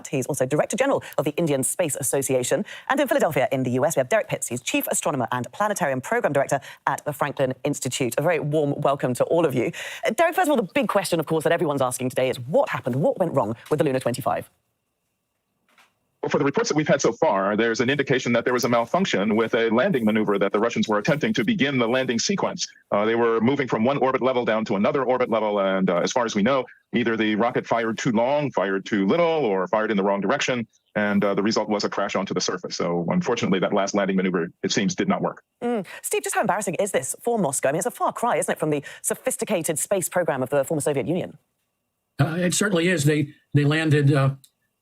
Bhatt. He's also Director General of the Indian Space Association. And in Philadelphia in the US, we have Derek Pitts. He's Chief Astronomer and Planetarium Program Director at the Franklin Institute. A very warm welcome to all of you. Derek, first of all, the big question, of course, that everyone's asking today is what happened? What went wrong with the Luna 25? Well, for the reports that we've had so far, there's an indication that there was a malfunction with a landing maneuver that the Russians were attempting to begin the landing sequence. They were moving from one orbit level down to another orbit level, and as far as we know, either the rocket fired too long, fired too little, or fired in the wrong direction, and the result was a crash onto the surface. So unfortunately, that last landing maneuver, it seems, did not work. Steve, just how embarrassing is this for Moscow? I mean, it's a far cry, isn't it, from the sophisticated space program of the former Soviet Union? It certainly is. They landed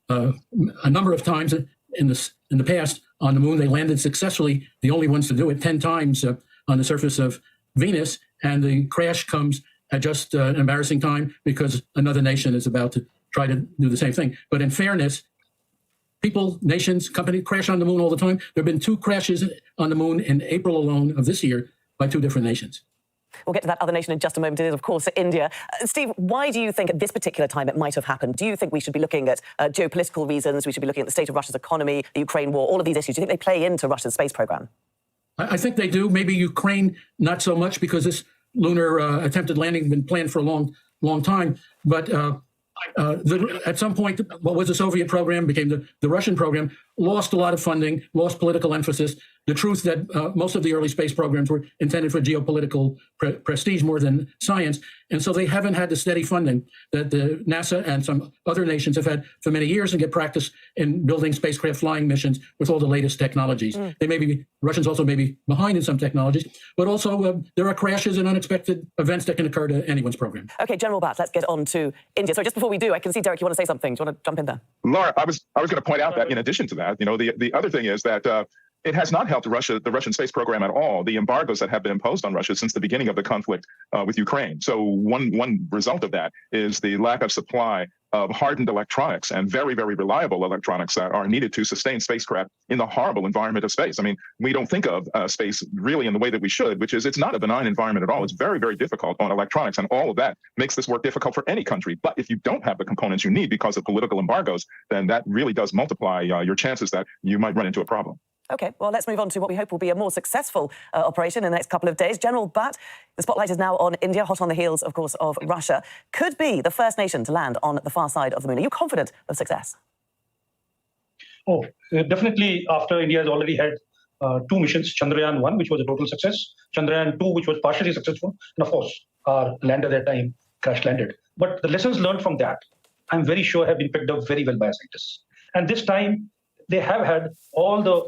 a number of times in the past on the moon. They landed successfully, the only ones to do it, 10 times on the surface of Venus, and the crash comes at just an embarrassing time because another nation is about to try to do the same thing. But in fairness, people, nations, companies crash on the moon all the time. There have been 2 crashes on the moon in April alone of this year by 2 different nations. We'll get to that other nation in just a moment. It is, of course, India. Steve, why do you think at this particular time it might have happened? Do you think we should be looking at geopolitical reasons? We should be looking at the state of Russia's economy, the Ukraine war, all of these issues? Do you think they play into Russia's space program? I think they do. Maybe Ukraine, not so much, because this lunar attempted landing has been planned for a long time. But at some point, what was the Soviet program became the Russian program, lost a lot of funding, lost political emphasis. The truth that most of the early space programs were intended for geopolitical prestige more than science. And so they haven't had the steady funding that the NASA and some other nations have had for many years and get practice in building spacecraft flying missions with all the latest technologies. Russians also may be behind in some technologies, but also there are crashes and unexpected events that can occur to anyone's program. Okay, General Bhatt, let's get on to India. So just before we do, I can see, Derek, you want to say something. Do you want to jump in there? Laura, I was going to point out that in addition to that, the other thing is that it has not helped the Russian space program at all, the embargoes that have been imposed on Russia since the beginning of the conflict with Ukraine. So one result of that is the lack of supply of hardened electronics and very, very reliable electronics that are needed to sustain spacecraft in the horrible environment of space. I mean, we don't think of space really in the way that we should, which is it's not a benign environment at all. It's very, very difficult on electronics, and all of that makes this work difficult for any country. But if you don't have the components you need because of political embargoes, then that really does multiply your chances that you might run into a problem. OK, well, let's move on to what we hope will be a more successful operation in the next couple of days. General Bhatt, the spotlight is now on India, hot on the heels, of course, of Russia. Could be the first nation to land on the far side of the moon. Are you confident of success? Oh, definitely. After India has already had 2 missions, Chandrayaan-1, which was a total success, Chandrayaan-2, which was partially successful, and of course, our lander that time crash landed. But the lessons learned from that, I'm very sure, have been picked up very well by scientists. And this time, they have had all the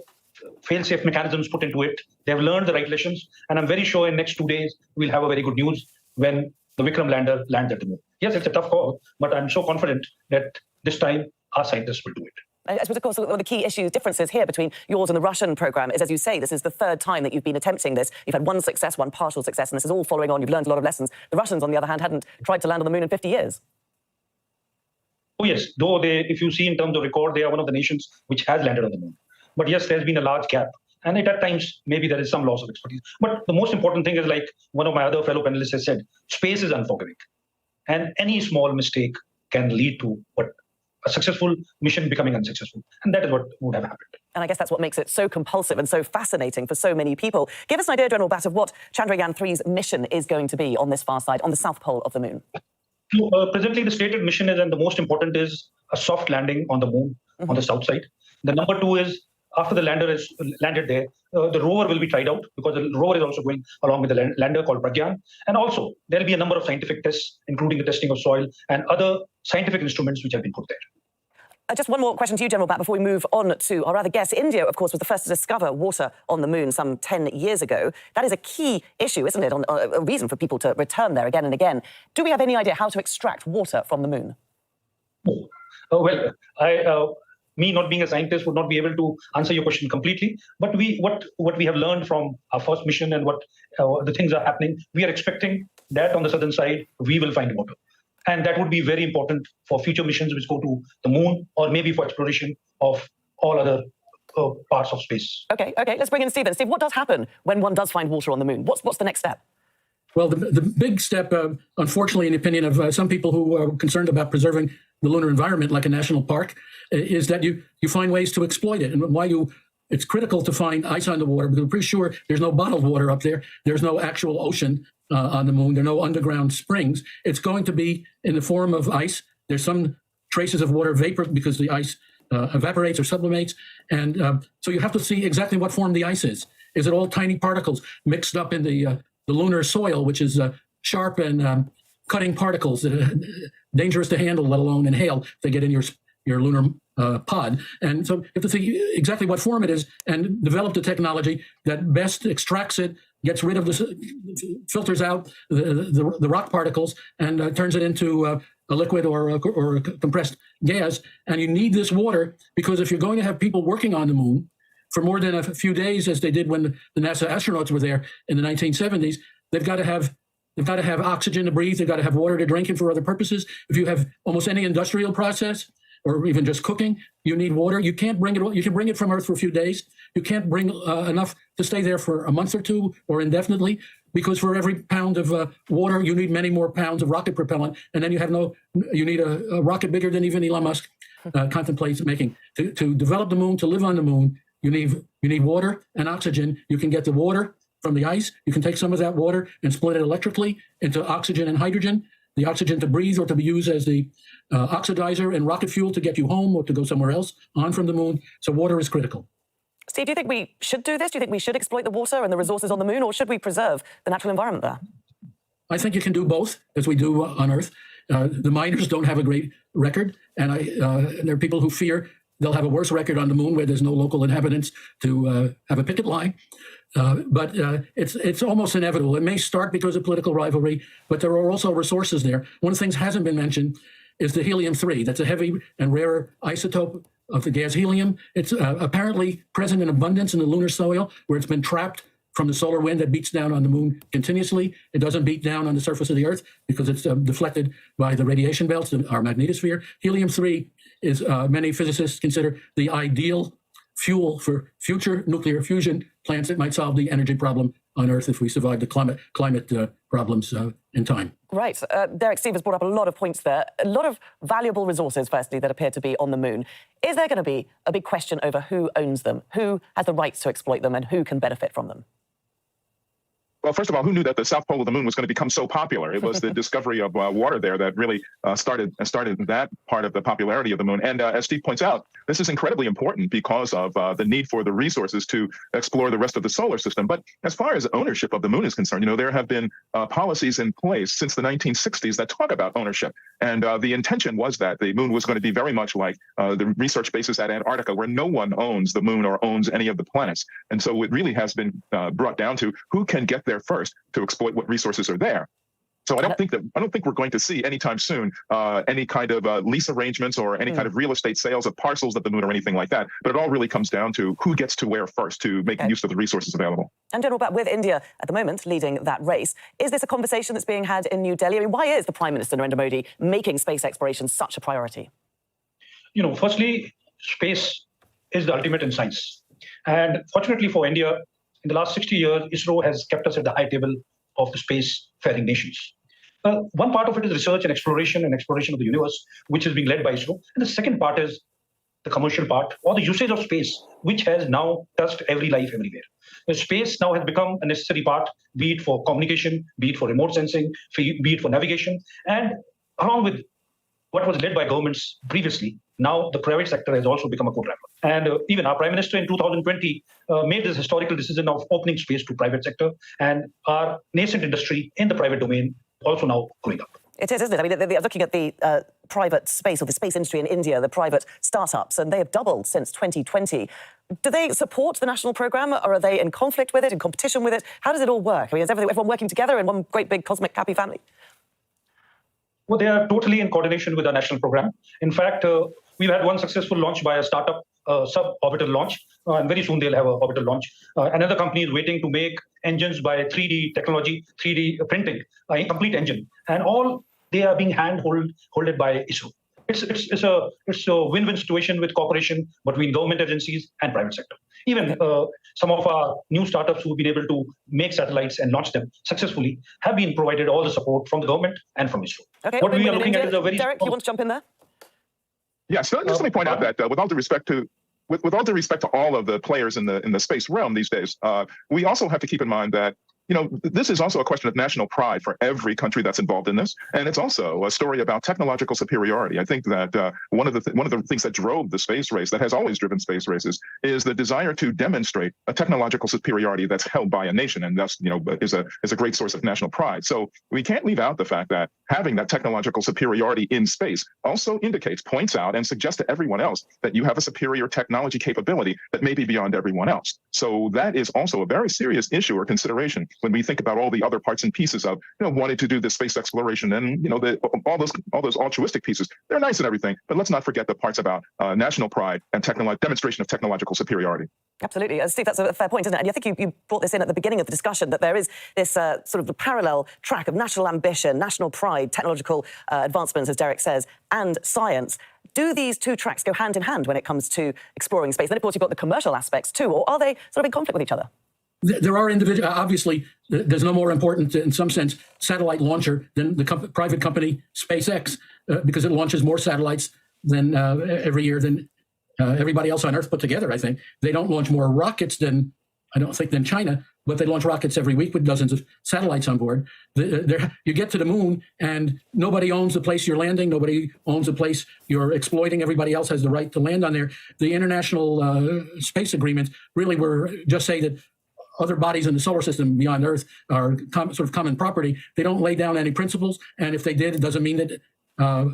fail-safe mechanisms put into it. They have learned the right lessons, and I'm very sure in next 2 days we'll have a very good news when the Vikram lander lands at the moon. Yes, it's a tough call, but I'm so confident that this time our scientists will do it. I suppose, of course, one of the key differences here between yours and the Russian program is, as you say, this is the 3rd time that you've been attempting this. You've had one success, one partial success, and this is all following on. You've learned a lot of lessons. The Russians, on the other hand, hadn't tried to land on the moon in 50 years. Oh, yes. Though if you see in terms of record, they are one of the nations which has landed on the moon. But yes, there's been a large gap. And at times, maybe there is some loss of expertise. But the most important thing is, like one of my other fellow panelists has said, space is unforgiving. And any small mistake can lead to a successful mission becoming unsuccessful. And that is what would have happened. And I guess that's what makes it so compulsive and so fascinating for so many people. Give us an idea, General Bhatt, of what Chandrayaan-3's mission is going to be on this far side, on the south pole of the moon. Presently, the stated mission is, and the most important is, a soft landing on the moon, on the south side. The number 2 is, after the lander is landed there, the rover will be tried out, because the rover is also going along with the lander called Pragyan. And also, there will be a number of scientific tests, including the testing of soil and other scientific instruments which have been put there. Just one more question to you, General Bhatt, before we move on to our other guest. India, of course, was the first to discover water on the moon some 10 years ago. That is a key issue, isn't it? A reason for people to return there again and again. Do we have any idea how to extract water from the moon? Well, me not being a scientist would not be able to answer your question completely. But what we have learned from our first mission and what the things are happening, we are expecting that on the southern side, we will find water. And that would be very important for future missions which go to the moon, or maybe for exploration of all other parts of space. OK, let's bring in Steve. Steve, what does happen when one does find water on the moon? What's the next step? Well, the big step, unfortunately, in the opinion of some people who are concerned about preserving the lunar environment like a national park is that you find ways to exploit it. And it's critical to find ice on the water, because I'm pretty sure there's no bottled water up there. There's no actual ocean on the moon. There are no underground springs. It's going to be in the form of ice. There's some traces of water vapor because the ice evaporates or sublimates. And so you have to see exactly what form the ice is. Is it all tiny particles mixed up in the lunar soil, which is sharp and cutting particles that are dangerous to handle, let alone inhale if they get in your lunar pod? And so you have to see exactly what form it is and develop the technology that best extracts it, gets rid of filters out the rock particles, and turns it into a liquid or a compressed gas. And you need this water because if you're going to have people working on the moon for more than a few days, as they did when the NASA astronauts were there in the 1970s, they've got to have oxygen to breathe. They've got to have water to drink and for other purposes. If you have almost any industrial process or even just cooking, you need water. You can't bring it. You can bring it from Earth for a few days. You can't bring enough to stay there for a month or two or indefinitely, because for every pound of water, you need many more pounds of rocket propellant. And then you need a rocket bigger than even Elon Musk contemplates making. To develop the moon, to live on the moon, you need water and oxygen. You can get the water from the ice. You can take some of that water and split it electrically into oxygen and hydrogen. The oxygen to breathe or to be used as the oxidizer and rocket fuel to get you home or to go somewhere else on from the moon. So water is critical. Steve, do you think we should do this? Do you think we should exploit the water and the resources on the moon, or should we preserve the natural environment there? I think you can do both, as we do on Earth. The miners don't have a great record, and there are people who fear they'll have a worse record on the moon where there's no local inhabitants to have a picket line. But it's almost inevitable. It may start because of political rivalry, but there are also resources there. One of the things hasn't been mentioned is the helium-3. That's a heavy and rare isotope of the gas helium. It's apparently present in abundance in the lunar soil, where it's been trapped from the solar wind that beats down on the moon continuously. It doesn't beat down on the surface of the Earth because it's deflected by the radiation belts, our magnetosphere. Helium-3 is, many physicists consider, the ideal fuel for future nuclear fusion plants that might solve the energy problem on Earth if we survive the climate problems in time. Right. Derek, Steve has brought up a lot of points there. A lot of valuable resources, firstly, that appear to be on the moon. Is there going to be a big question over who owns them, who has the rights to exploit them, and who can benefit from them? Well, first of all, who knew that the south pole of the moon was going to become so popular? It was the discovery of water there that really started that part of the popularity of the moon. And as Steve points out, this is incredibly important because of the need for the resources to explore the rest of the solar system. But as far as ownership of the moon is concerned, there have been policies in place since the 1960s that talk about ownership. And the intention was that the moon was going to be very much like the research bases at Antarctica, where no one owns the moon or owns any of the planets. And so it really has been brought down to who can get there first to exploit what resources are there. So I don't think we're going to see anytime soon any kind of lease arrangements or any kind of real estate sales of parcels of the moon or anything like that. But it all really comes down to who gets to where first to make use of the resources available. And General Bhatt, with India at the moment leading that race, is this a conversation that's being had in New Delhi? I mean, why is the Prime Minister Narendra Modi making space exploration such a priority? Firstly, space is the ultimate in science. And fortunately for India, in the last 60 years, ISRO has kept us at the high table of the space-faring nations. One part of it is research and exploration of the universe, which is being led by ISRO. And the second part is the commercial part, or the usage of space, which has now touched every life everywhere. The space now has become a necessary part, be it for communication, be it for remote sensing, be it for navigation. And along with what was led by governments previously, now the private sector has also become a co-driver. And even our Prime Minister in 2020 made this historical decision of opening space to private sector, and our nascent industry in the private domain also now growing up. It is, isn't it? I mean, they're looking at the private space or the space industry in India, the private startups, and they have doubled since 2020. Do they support the national programme, or are they in conflict with it, in competition with it? How does it all work? I mean, is everyone working together in one great big cosmic happy family? Well, they are totally in coordination with our national program. In fact, we've had one successful launch by a startup, suborbital launch, and very soon they'll have an orbital launch. Another company is waiting to make engines by 3D technology, 3D printing, a complete engine, and all they are being hand-holded by ISRO. It's a win-win situation with cooperation between government agencies and private sector. Even some of our new startups who've been able to make satellites and launch them successfully have been provided all the support from the government and from ISRO. Okay, what we are looking at is a very Derek, you want to jump in there? Yeah, so just let me point out that with all due respect to all due respect to all of the players in the space realm these days, we also have to keep in mind that this is also a question of national pride for every country that's involved in this, and it's also a story about technological superiority. I think that one of the things that drove the space race, that has always driven space races, is the desire to demonstrate a technological superiority that's held by a nation, and thus is a great source of national pride. So we can't leave out the fact that having that technological superiority in space also points out, and suggests to everyone else that you have a superior technology capability that may be beyond everyone else. So that is also a very serious issue or consideration when we think about all the other parts and pieces of wanting to do this space exploration, and all those altruistic pieces. They're nice and everything, but let's not forget the parts about national pride and demonstration of technological superiority. Absolutely. Steve, that's a fair point, isn't it? And I think you brought this in at the beginning of the discussion, that there is this sort of the parallel track of national ambition, national pride, technological advancements, as Derek says, and science. Do these two tracks go hand in hand when it comes to exploring space? Then, of course, you've got the commercial aspects too, or are they sort of in conflict with each other? There are individual. Obviously, there's no more important, in some sense, satellite launcher than the private company SpaceX, because it launches more satellites than every year than everybody else on Earth put together. I think they don't launch more rockets than China, but they launch rockets every week with dozens of satellites on board. You get to the moon, and nobody owns the place you're landing. Nobody owns the place you're exploiting. Everybody else has the right to land on there. The international space agreements really were just say that other bodies in the solar system beyond Earth are sort of common property. They don't lay down any principles, and if they did, it doesn't mean that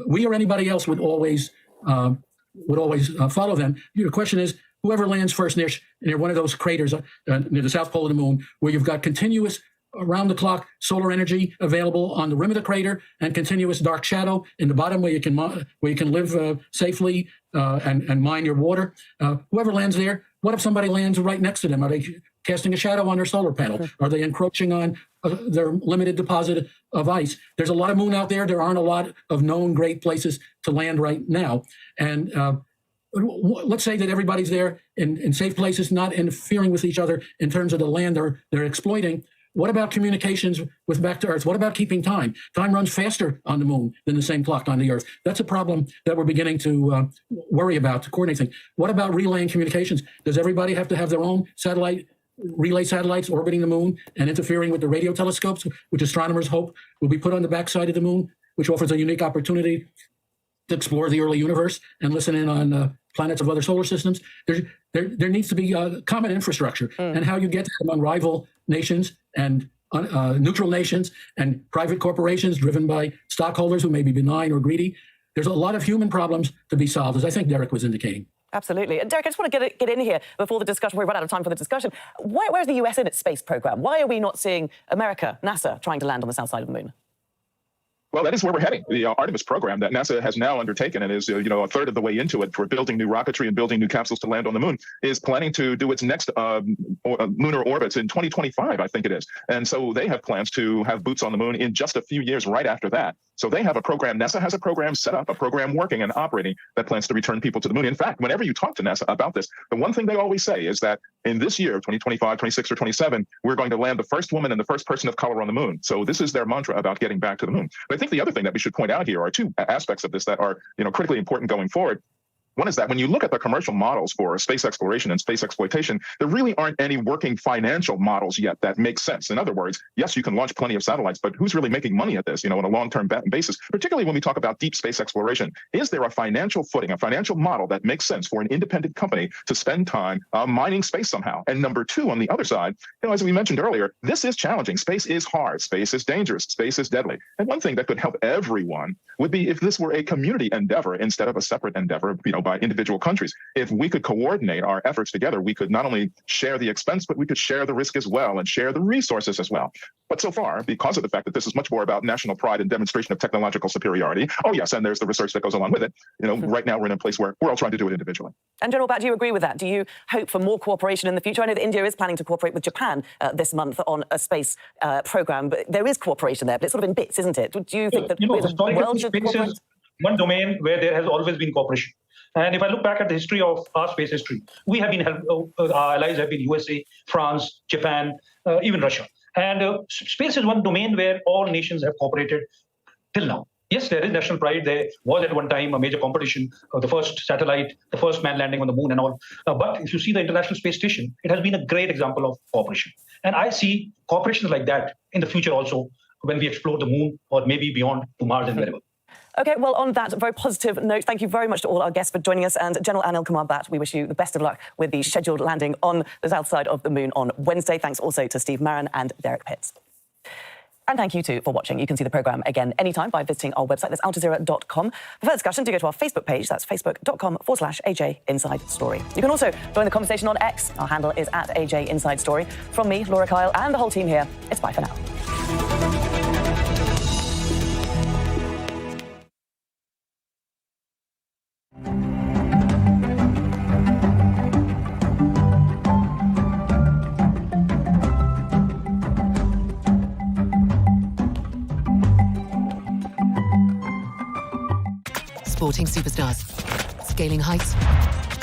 we or anybody else would always follow them. The question is, whoever lands first near one of those craters near the South Pole of the Moon, where you've got continuous around-the-clock solar energy available on the rim of the crater and continuous dark shadow in the bottom where you can live safely and mine your water. Whoever lands there, what if somebody lands right next to them? Are they casting a shadow on their solar panel? Are they encroaching on their limited deposit of ice? There's a lot of moon out there. There aren't a lot of known great places to land right now. And let's say that everybody's there in safe places, not interfering with each other in terms of the land they're exploiting. What about communications with back to Earth? What about keeping time? Time runs faster on the moon than the same clock on the Earth. That's a problem that we're beginning to worry about, to coordinate things. What about relaying communications? Does everybody have to have their own relay satellites orbiting the moon and interfering with the radio telescopes, which astronomers hope will be put on the backside of the moon, which offers a unique opportunity to explore the early universe and listen in on planets of other solar systems? There needs to be common infrastructure, and how you get that among rival nations and neutral nations and private corporations driven by stockholders who may be benign or greedy. There's a lot of human problems to be solved, as I think Derek was indicating. Absolutely. And Derek, I just want to get in here before the discussion. We run out of time for the discussion. Where's the US in its space program? Why are we not seeing America, NASA, trying to land on the south side of the moon? Well, that is where we're heading. The Artemis program that NASA has now undertaken and is, a third of the way into it for building new rocketry and building new capsules to land on the moon, is planning to do its next lunar orbits in 2025, I think it is. And so they have plans to have boots on the moon in just a few years right after that. So they have a program, NASA has a program set up, a program working and operating that plans to return people to the moon. In fact, whenever you talk to NASA about this, the one thing they always say is that in this year, 2025, 26, or 27, we're going to land the first woman and the first person of color on the moon. So this is their mantra about getting back to the moon. But I think the other thing that we should point out here are two aspects of this that are, critically important going forward. One is that when you look at the commercial models for space exploration and space exploitation, there really aren't any working financial models yet that make sense. In other words, yes, you can launch plenty of satellites, but who's really making money at this, on a long-term basis, particularly when we talk about deep space exploration? Is there a financial footing, a financial model that makes sense for an independent company to spend time mining space somehow? And number two, on the other side, as we mentioned earlier, this is challenging. Space is hard. Space is dangerous. Space is deadly. And one thing that could help everyone would be if this were a community endeavor instead of a separate endeavor, by individual countries. If we could coordinate our efforts together, we could not only share the expense, but we could share the risk as well and share the resources as well. But so far, because of the fact that this is much more about national pride and demonstration of technological superiority, oh yes, and there's the research that goes along with it, right now we're in a place where we're all trying to do it individually. And General Bat, do you agree with that? Do you hope for more cooperation in the future? I know that India is planning to cooperate with Japan this month on a space program, but there is cooperation there, but it's sort of in bits, isn't it? Do you think that the world should cooperate? Is one domain where there has always been cooperation. And if I look back at the history of our space history, we have been our allies have been USA, France, Japan, even Russia. And space is one domain where all nations have cooperated till now. yes, there is national pride. There was at one time a major competition of the first satellite, the first man landing on the moon and all. But if you see the International Space Station, it has been a great example of cooperation. And I see cooperations like that in the future also when we explore the moon or maybe beyond to Mars and wherever. OK, well, on that very positive note, thank you very much to all our guests for joining us. And General Anil Kumar Bhatt, we wish you the best of luck with the scheduled landing on the south side of the moon on Wednesday. Thanks also to Steve Marin and Derek Pitts. And thank you too for watching. You can see the programme again anytime by visiting our website, that's aljazeera.com. For further discussion, do go to our Facebook page, that's facebook.com/AJ Inside Story. You can also join the conversation on X. Our handle is @AJ Inside Story. From me, Laura Kyle, and the whole team here, it's bye for now. Sporting superstars, scaling heights,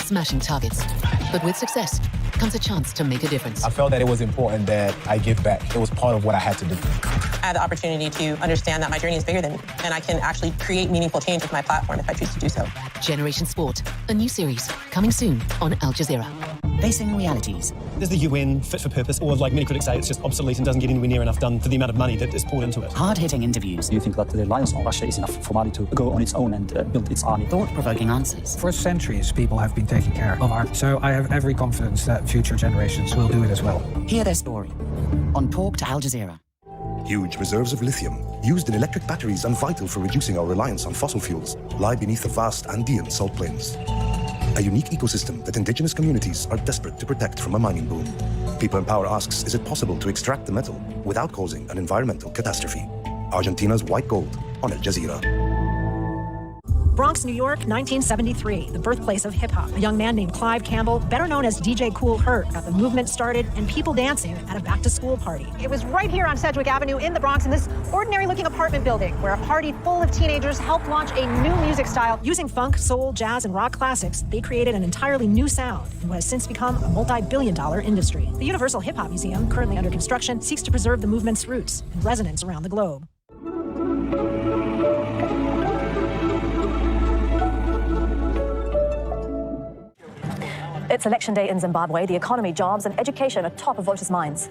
smashing targets. But with success comes a chance to make a difference. I felt that it was important that I give back. It was part of what I had to do. I had the opportunity to understand that my journey is bigger than me, and I can actually create meaningful change with my platform if I choose to do so. Generation Sport, a new series coming soon on Al Jazeera. Facing realities. Is the UN fit for purpose, or like many critics say, it's just obsolete and doesn't get anywhere near enough done for the amount of money that is poured into it? Hard-hitting interviews. Do you think that the reliance on Russia is enough for Mali to go on its own and build its army? Thought-provoking answers. For centuries, people have been taking care of art, so I have every confidence that future generations will do it as well. Hear their story on Talk to Al Jazeera. Huge reserves of lithium, used in electric batteries and vital for reducing our reliance on fossil fuels, lie beneath the vast Andean salt plains. A unique ecosystem that indigenous communities are desperate to protect from a mining boom. People in Power asks, is it possible to extract the metal without causing an environmental catastrophe? Argentina's white gold on Al Jazeera. Bronx, New York, 1973, the birthplace of hip-hop. A young man named Clive Campbell, better known as DJ Kool Herc, got the movement started and people dancing at a back-to-school party. It was right here on Sedgwick Avenue in the Bronx in this ordinary-looking apartment building where a party full of teenagers helped launch a new music style. Using funk, soul, jazz, and rock classics, they created an entirely new sound in what has since become a multi-billion-dollar industry. The Universal Hip Hop Museum, currently under construction, seeks to preserve the movement's roots and resonance around the globe. It's election day in Zimbabwe. The economy, jobs and education are top of voters' minds.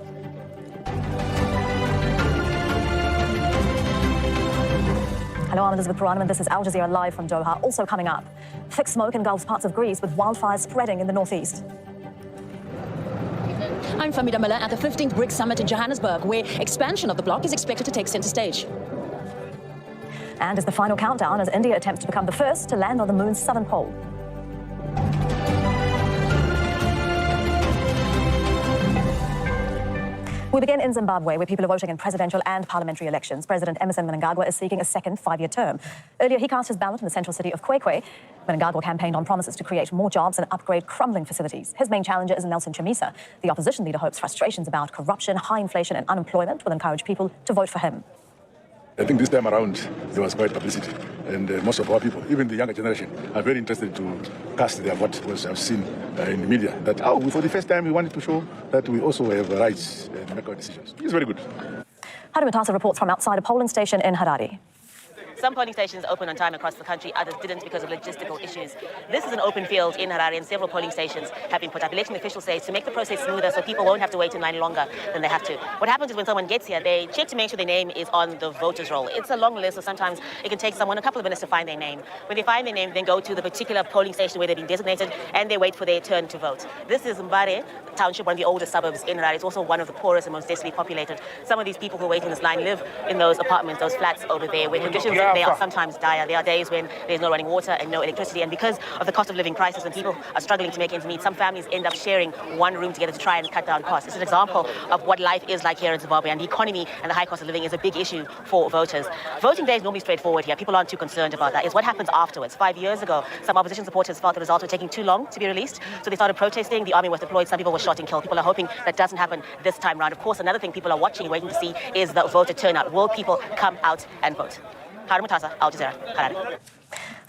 Hello, I'm Elizabeth Puranam, and this is Al Jazeera live from Doha. Also coming up, thick smoke engulfs parts of Greece with wildfires spreading in the northeast. I'm Famida Miller at the 15th BRICS Summit in Johannesburg, where expansion of the bloc is expected to take center stage. And it's the final countdown as India attempts to become the first to land on the moon's southern pole. We begin in Zimbabwe, where people are voting in presidential and parliamentary elections. President Emmerson Mnangagwa is seeking a second five-year term. Earlier, he cast his ballot in the central city of Kwekwe. Mnangagwa campaigned on promises to create more jobs and upgrade crumbling facilities. His main challenger is Nelson Chamisa. The opposition leader hopes frustrations about corruption, high inflation and unemployment will encourage people to vote for him. I think this time around, there was quite publicity. And most of our people, even the younger generation, are very interested to cast their vote, because I've seen in the media that, for the first time, we wanted to show that we also have rights to make our decisions. It's very good. Harry Matasa reports from outside a polling station in Harare. Some polling stations opened on time across the country, others didn't because of logistical issues. This is an open field in Harare, and several polling stations have been put up. Election officials say to make the process smoother so people won't have to wait in line longer than they have to. What happens is when someone gets here, they check to make sure their name is on the voters roll. It's a long list, so sometimes it can take someone a couple of minutes to find their name. When they find their name, then go to the particular polling station where they've been designated, and they wait for their turn to vote. This is Mbare Township, one of the oldest suburbs in Harare. It's also one of the poorest and most densely populated. Some of these people who wait in this line live in those apartments, those flats over there, where conditions they are sometimes dire. There are days when there's no running water and no electricity, and because of the cost of living crisis and people are struggling to make ends meet, some families end up sharing one room together to try and cut down costs. It's an example of what life is like here in Zimbabwe, and the economy and the high cost of living is a big issue for voters. Voting day is normally straightforward here. People aren't too concerned about that. It's what happens afterwards. 5 years ago, some opposition supporters felt the results were taking too long to be released, so they started protesting. The army was deployed. Some people were shot and killed. People are hoping that doesn't happen this time around. Of course, another thing people are watching, waiting to see, is the voter turnout. Will people come out and vote? Harry Matasa, Al Jazeera, Harare.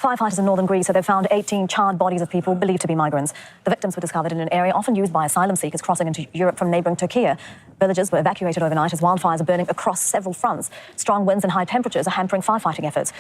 Firefighters in northern Greece said they found 18 charred bodies of people believed to be migrants. The victims were discovered in an area often used by asylum seekers crossing into Europe from neighbouring Turkey. Villages were evacuated overnight as wildfires are burning across several fronts. Strong winds and high temperatures are hampering firefighting efforts.